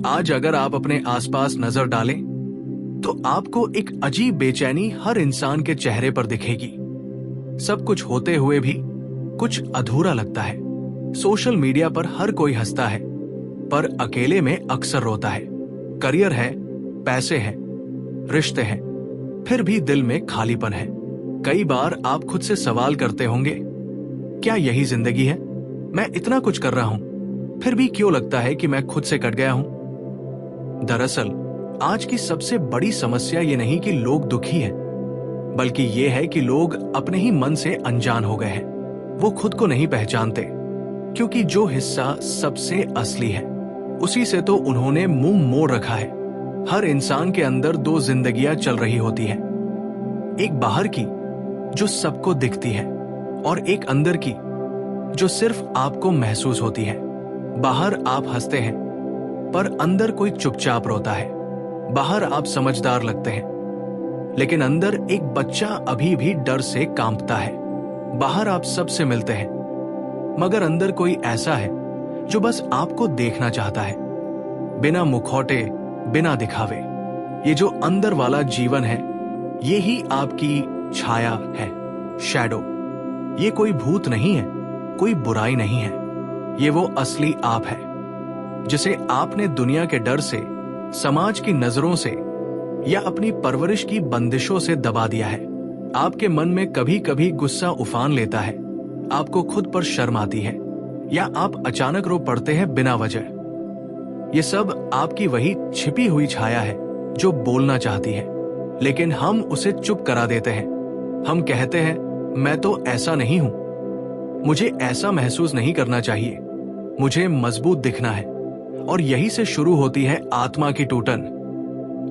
आज अगर आप अपने आसपास नजर डालें तो आपको एक अजीब बेचैनी हर इंसान के चेहरे पर दिखेगी। सब कुछ होते हुए भी कुछ अधूरा लगता है। सोशल मीडिया पर हर कोई हंसता है, पर अकेले में अक्सर रोता है। करियर है, पैसे हैं, रिश्ते हैं, फिर भी दिल में खालीपन है। कई बार आप खुद से सवाल करते होंगे, क्या यही जिंदगी है? मैं इतना कुछ कर रहा हूं, फिर भी क्यों लगता है कि मैं खुद से कट गया हूं? दरअसल आज की सबसे बड़ी समस्या ये नहीं कि लोग दुखी हैं, बल्कि ये है कि लोग अपने ही मन से अनजान हो गए हैं। वो खुद को नहीं पहचानते, क्योंकि जो हिस्सा सबसे असली है उसी से तो उन्होंने मुंह मोड़ रखा है। हर इंसान के अंदर दो जिंदगियां चल रही होती हैं, एक बाहर की जो सबको दिखती है और एक अंदर की जो सिर्फ आपको महसूस होती है। बाहर आप हंसते हैं, पर अंदर कोई चुपचाप रोता है। बाहर आप समझदार लगते हैं, लेकिन अंदर एक बच्चा अभी भी डर से कांपता है। बाहर आप सबसे मिलते हैं, मगर अंदर कोई ऐसा है जो बस आपको देखना चाहता है, बिना मुखौटे, बिना दिखावे। ये जो अंदर वाला जीवन है, ये ही आपकी छाया है, शैडो। ये कोई भूत नहीं है, कोई बुराई नहीं है, ये वो असली आप है जिसे आपने दुनिया के डर से, समाज की नजरों से या अपनी परवरिश की बंदिशों से दबा दिया है। आपके मन में कभी कभी गुस्सा उफान लेता है, आपको खुद पर शर्म आती है, या आप अचानक रो पड़ते हैं बिना वजह। ये सब आपकी वही छिपी हुई छाया है जो बोलना चाहती है, लेकिन हम उसे चुप करा देते हैं। हम कहते हैं, मैं तो ऐसा नहीं हूं, मुझे ऐसा महसूस नहीं करना चाहिए, मुझे मजबूत दिखना है। और यही से शुरू होती है आत्मा की टूटन,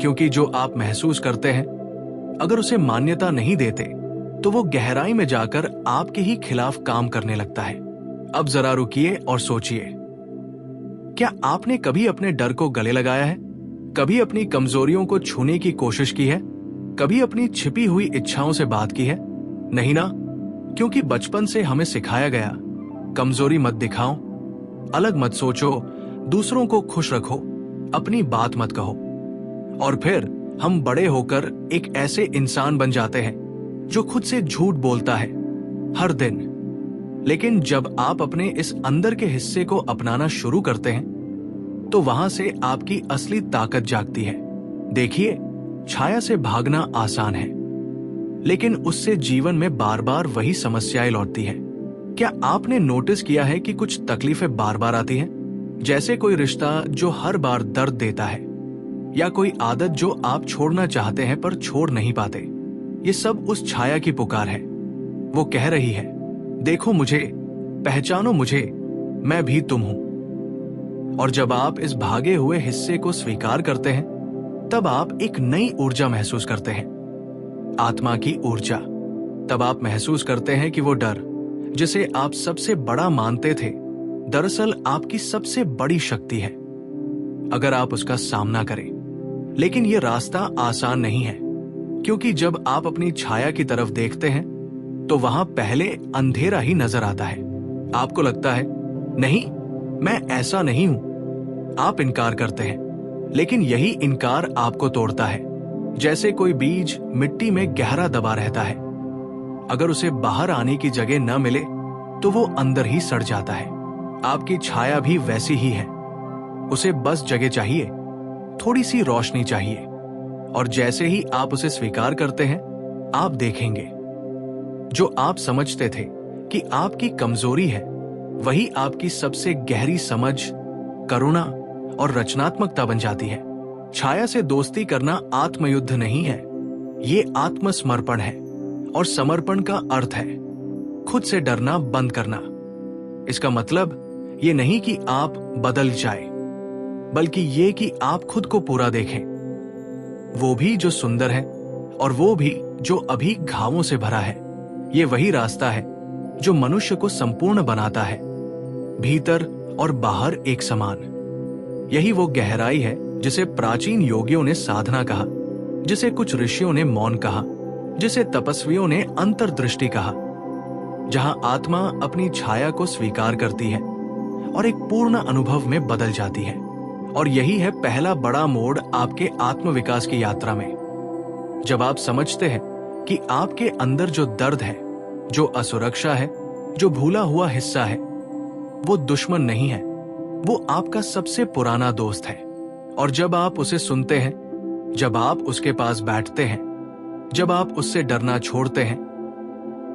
क्योंकि जो आप महसूस करते हैं, अगर उसे मान्यता नहीं देते तो वो गहराई में जाकर आपके ही खिलाफ काम करने लगता है। अब जरा रुकिए और सोचिए, क्या आपने कभी अपने डर को गले लगाया है? कभी अपनी कमजोरियों को छूने की कोशिश की है? कभी अपनी छिपी हुई इच्छाओं से बात की है? नहीं ना, क्योंकि बचपन से हमें सिखाया गया, कमजोरी मत दिखाओ, अलग मत सोचो, दूसरों को खुश रखो, अपनी बात मत कहो। और फिर हम बड़े होकर एक ऐसे इंसान बन जाते हैं जो खुद से झूठ बोलता है हर दिन। लेकिन जब आप अपने इस अंदर के हिस्से को अपनाना शुरू करते हैं, तो वहां से आपकी असली ताकत जागती है। देखिए, छाया से भागना आसान है, लेकिन उससे जीवन में बार बार वही समस्याएं लौटती है। क्या आपने नोटिस किया है कि कुछ तकलीफें बार बार आती हैं? जैसे कोई रिश्ता जो हर बार दर्द देता है, या कोई आदत जो आप छोड़ना चाहते हैं पर छोड़ नहीं पाते। ये सब उस छाया की पुकार है। वो कह रही है, देखो मुझे, पहचानो मुझे, मैं भी तुम हूं। और जब आप इस भागे हुए हिस्से को स्वीकार करते हैं, तब आप एक नई ऊर्जा महसूस करते हैं, आत्मा की ऊर्जा। तब आप महसूस करते हैं कि वो डर जिसे आप सबसे बड़ा मानते थे, दरअसल आपकी सबसे बड़ी शक्ति है, अगर आप उसका सामना करें। लेकिन यह रास्ता आसान नहीं है, क्योंकि जब आप अपनी छाया की तरफ देखते हैं तो वहां पहले अंधेरा ही नजर आता है। आपको लगता है, नहीं, मैं ऐसा नहीं हूं। आप इनकार करते हैं, लेकिन यही इनकार आपको तोड़ता है। जैसे कोई बीज मिट्टी में गहरा दबा रहता है, अगर उसे बाहर आने की जगह न मिले तो वो अंदर ही सड़ जाता है। आपकी छाया भी वैसी ही है, उसे बस जगह चाहिए, थोड़ी सी रोशनी चाहिए। और जैसे ही आप उसे स्वीकार करते हैं, आप देखेंगे, जो आप समझते थे कि आपकी कमजोरी है, वही आपकी सबसे गहरी समझ, करुणा और रचनात्मकता बन जाती है। छाया से दोस्ती करना आत्मयुद्ध नहीं है, ये आत्मसमर्पण है। और समर्पण का अर्थ है खुद से डरना बंद करना। इसका मतलब ये नहीं कि आप बदल जाए, बल्कि ये कि आप खुद को पूरा देखें, वो भी जो सुंदर है और वो भी जो अभी घावों से भरा है। ये वही रास्ता है जो मनुष्य को संपूर्ण बनाता है, भीतर और बाहर एक समान। यही वो गहराई है जिसे प्राचीन योगियों ने साधना कहा, जिसे कुछ ऋषियों ने मौन कहा, जिसे तपस्वियों ने अंतर्दृष्टि कहा, जहां आत्मा अपनी छाया को स्वीकार करती है और एक पूर्ण अनुभव में बदल जाती है। और यही है पहला बड़ा मोड़ आपके आत्मविकास की यात्रा में। जब आप समझते हैं कि आपके अंदर जो दर्द है, जो असुरक्षा है, जो भूला हुआ हिस्सा है, वो दुश्मन नहीं है, वो आपका सबसे पुराना दोस्त है। और जब आप उसे सुनते हैं, जब आप उसके पास बैठते हैं, जब आप उससे डरना छोड़ते हैं,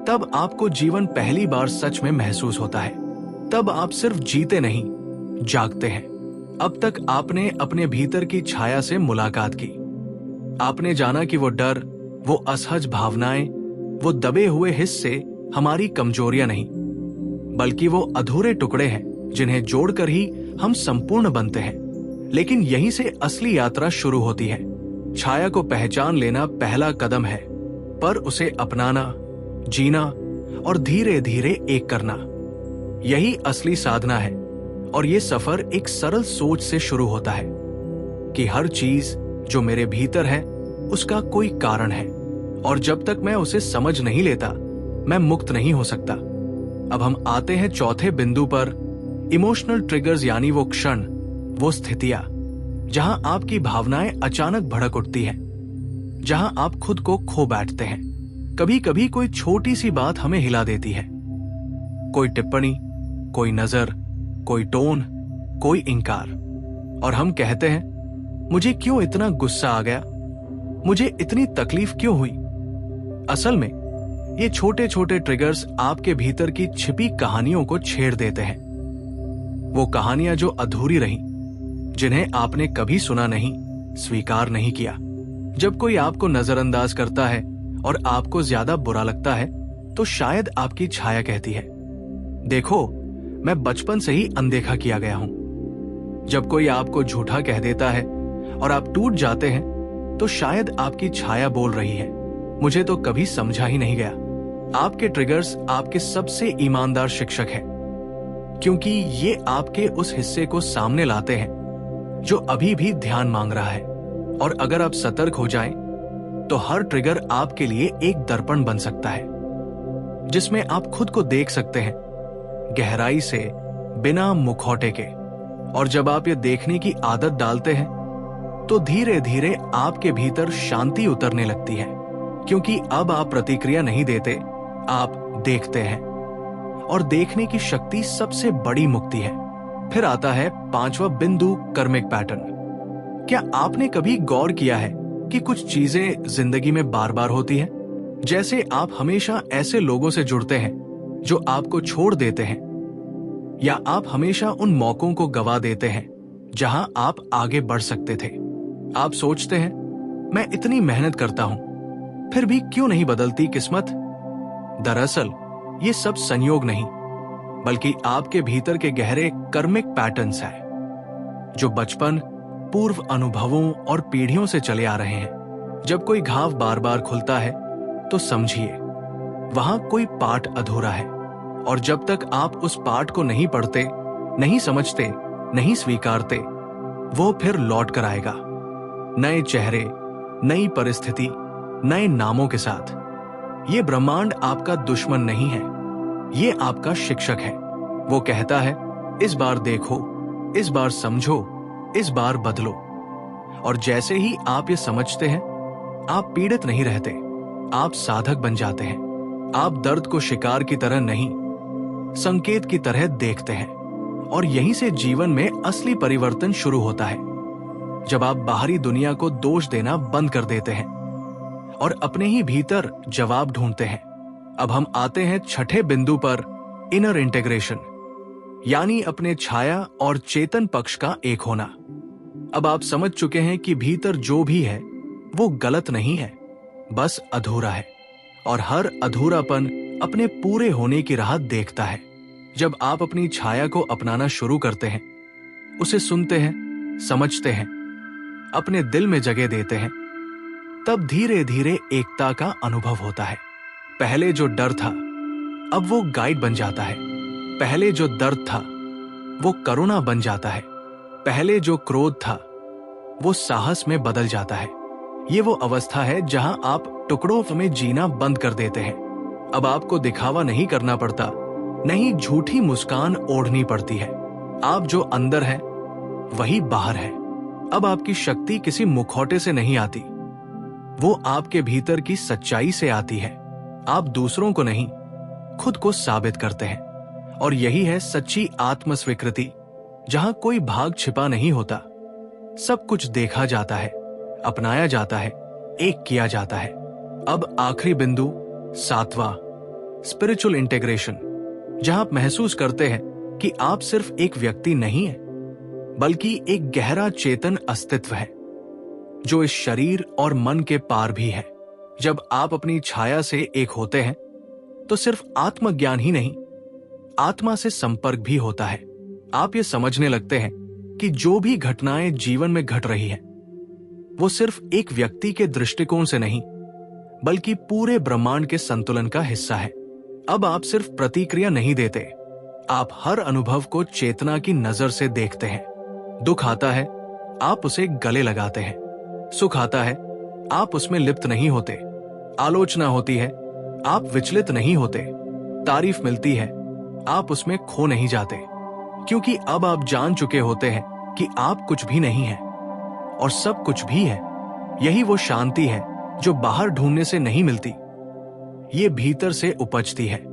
तब आपको जीवन पहली बार सच में महसूस होता है। तब आप सिर्फ जीते नहीं, जागते हैं। अब तक आपने अपने भीतर की छाया से मुलाकात की। आपने जाना कि वो डर, वो असहज भावनाएं, वो दबे हुए हिस्से हमारी कमजोरियां नहीं, बल्कि वो अधूरे टुकड़े हैं जिन्हें जोड़कर ही हम संपूर्ण बनते हैं। लेकिन यहीं से असली यात्रा शुरू होती है। छाया को पहचान लेना पहला कदम है, पर उसे अपनाना, जीना और धीरे धीरे एक करना, यही असली साधना है। और ये सफर एक सरल सोच से शुरू होता है कि हर चीज जो मेरे भीतर है उसका कोई कारण है, और जब तक मैं उसे समझ नहीं लेता, मैं मुक्त नहीं हो सकता। अब हम आते हैं चौथे बिंदु पर, इमोशनल ट्रिगर्स, यानी वो क्षण, वो स्थितियां जहां आपकी भावनाएं अचानक भड़क उठती हैं, जहां आप खुद को खो बैठते हैं। कभी कभी कोई छोटी सी बात हमें हिला देती है, कोई टिप्पणी, कोई नजर, कोई टोन, कोई इंकार, और हम कहते हैं, मुझे क्यों इतना गुस्सा आ गया, मुझे इतनी तकलीफ क्यों हुई। असल में ये छोटे छोटे ट्रिगर्स आपके भीतर की छिपी कहानियों को छेड़ देते हैं। वो कहानियां जो अधूरी रहीं, जिन्हें आपने कभी सुना नहीं, स्वीकार नहीं किया। जब कोई आपको नजरअंदाज करता है और आपको ज्यादा बुरा लगता है, तो शायद आपकी छाया कहती है, देखो, मैं बचपन से ही अनदेखा किया गया हूं। जब कोई आपको झूठा कह देता है और आप टूट जाते हैं, तो शायद आपकी छाया बोल रही है, मुझे तो कभी समझा ही नहीं गया। आपके ट्रिगर्स आपके सबसे ईमानदार शिक्षक हैं, क्योंकि ये आपके उस हिस्से को सामने लाते हैं जो अभी भी ध्यान मांग रहा है। और अगर आप सतर्क हो जाएं, तो हर ट्रिगर आपके लिए एक दर्पण बन सकता है, जिसमें आप खुद को देख सकते हैं, गहराई से, बिना मुखौटे के। और जब आप ये देखने की आदत डालते हैं, तो धीरे धीरे आपके भीतर शांति उतरने लगती है, क्योंकि अब आप प्रतिक्रिया नहीं देते, आप देखते हैं। और देखने की शक्ति सबसे बड़ी मुक्ति है। फिर आता है पांचवा बिंदु, कर्मिक पैटर्न। क्या आपने कभी गौर किया है कि कुछ चीजें जिंदगी में बार बार होती हैं? जैसे आप हमेशा ऐसे लोगों से जुड़ते हैं जो आपको छोड़ देते हैं, या आप हमेशा उन मौकों को गवा देते हैं जहां आप आगे बढ़ सकते थे। आप सोचते हैं, मैं इतनी मेहनत करता हूं, फिर भी क्यों नहीं बदलती किस्मत। दरअसल ये सब संयोग नहीं, बल्कि आपके भीतर के गहरे कर्मिक पैटर्न्स हैं, जो बचपन, पूर्व अनुभवों और पीढ़ियों से चले आ रहे हैं। जब कोई घाव बार बार खुलता है, तो समझिए वहां कोई पाठ अधूरा है। और जब तक आप उस पाठ को नहीं पढ़ते, नहीं समझते, नहीं स्वीकारते, वो फिर लौट कर आएगा, नए चेहरे, नई परिस्थिति, नए नामों के साथ। ये ब्रह्मांड आपका दुश्मन नहीं है, ये आपका शिक्षक है। वो कहता है, इस बार देखो, इस बार समझो, इस बार बदलो। और जैसे ही आप ये समझते हैं, आप पीड़ित नहीं रहते, आप साधक बन जाते हैं। आप दर्द को शिकार की तरह नहीं, संकेत की तरह देखते हैं। और यहीं से जीवन में असली परिवर्तन शुरू होता है, जब आप बाहरी दुनिया को दोष देना बंद कर देते हैं और अपने ही भीतर जवाब ढूंढते हैं। अब हम आते हैं छठे बिंदु पर, इनर इंटीग्रेशन, यानी अपने छाया और चेतन पक्ष का एक होना। अब आप समझ चुके हैं कि भीतर जो भी है वो गलत नहीं है, बस अधूरा है, और हर अधूरापन अपने पूरे होने की राह देखता है। जब आप अपनी छाया को अपनाना शुरू करते हैं, उसे सुनते हैं, समझते हैं, अपने दिल में जगह देते हैं, तब धीरे धीरे एकता का अनुभव होता है। पहले जो डर था, अब वो गाइड बन जाता है। पहले जो दर्द था, वो करुणा बन जाता है। पहले जो क्रोध था, वो साहस में बदल जाता है। ये वो अवस्था है जहां आप टुकड़ों में जीना बंद कर देते हैं। अब आपको दिखावा नहीं करना पड़ता, नहीं झूठी मुस्कान ओढ़नी पड़ती है। आप जो अंदर हैं, वही बाहर है। अब आपकी शक्ति किसी मुखौटे से नहीं आती, वो आपके भीतर की सच्चाई से आती है। आप दूसरों को नहीं, खुद को साबित करते हैं। और यही है सच्ची आत्मस्वीकृति, जहां कोई भाग छिपा नहीं होता। सब कुछ देखा जाता है, अपनाया जाता है, एक किया जाता है। अब आखिरी बिंदु, 7वां, स्पिरिचुअल इंटीग्रेशन, जहां आप महसूस करते हैं कि आप सिर्फ एक व्यक्ति नहीं है, बल्कि एक गहरा चेतन अस्तित्व है जो इस शरीर और मन के पार भी है। जब आप अपनी छाया से एक होते हैं तो सिर्फ आत्मज्ञान ही नहीं, आत्मा से संपर्क भी होता है। आप ये समझने लगते हैं कि जो भी घटनाएं जीवन में घट रही हैं, वो सिर्फ एक व्यक्ति के दृष्टिकोण से नहीं, बल्कि पूरे ब्रह्मांड के संतुलन का हिस्सा है। अब आप सिर्फ प्रतिक्रिया नहीं देते, आप हर अनुभव को चेतना की नजर से देखते हैं। दुख आता है, आप उसे गले लगाते हैं। सुख आता है, आप उसमें लिप्त नहीं होते। आलोचना होती है, आप विचलित नहीं होते। तारीफ मिलती है, आप उसमें खो नहीं जाते, क्योंकि अब आप जान चुके होते हैं कि आप कुछ भी नहीं हैं और सब कुछ भी है। यही वो शांति है जो बाहर ढूंढने से नहीं मिलती, ये भीतर से उपजती है।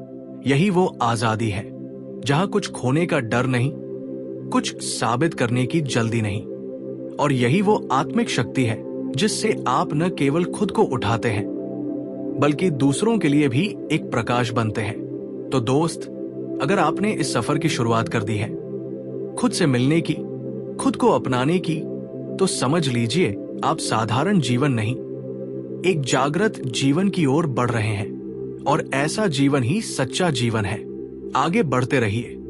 यही वो आजादी है जहां कुछ खोने का डर नहीं, कुछ साबित करने की जल्दी नहीं। और यही वो आत्मिक शक्ति है जिससे आप न केवल खुद को उठाते हैं, बल्कि दूसरों के लिए भी एक प्रकाश बनते हैं। तो दोस्त, अगर आपने इस सफर की शुरुआत कर दी है, खुद से मिलने की, खुद को अपनाने की, तो समझ लीजिए आप साधारण जीवन नहीं, एक जागृत जीवन की ओर बढ़ रहे हैं। और ऐसा जीवन ही सच्चा जीवन है। आगे बढ़ते रहिए,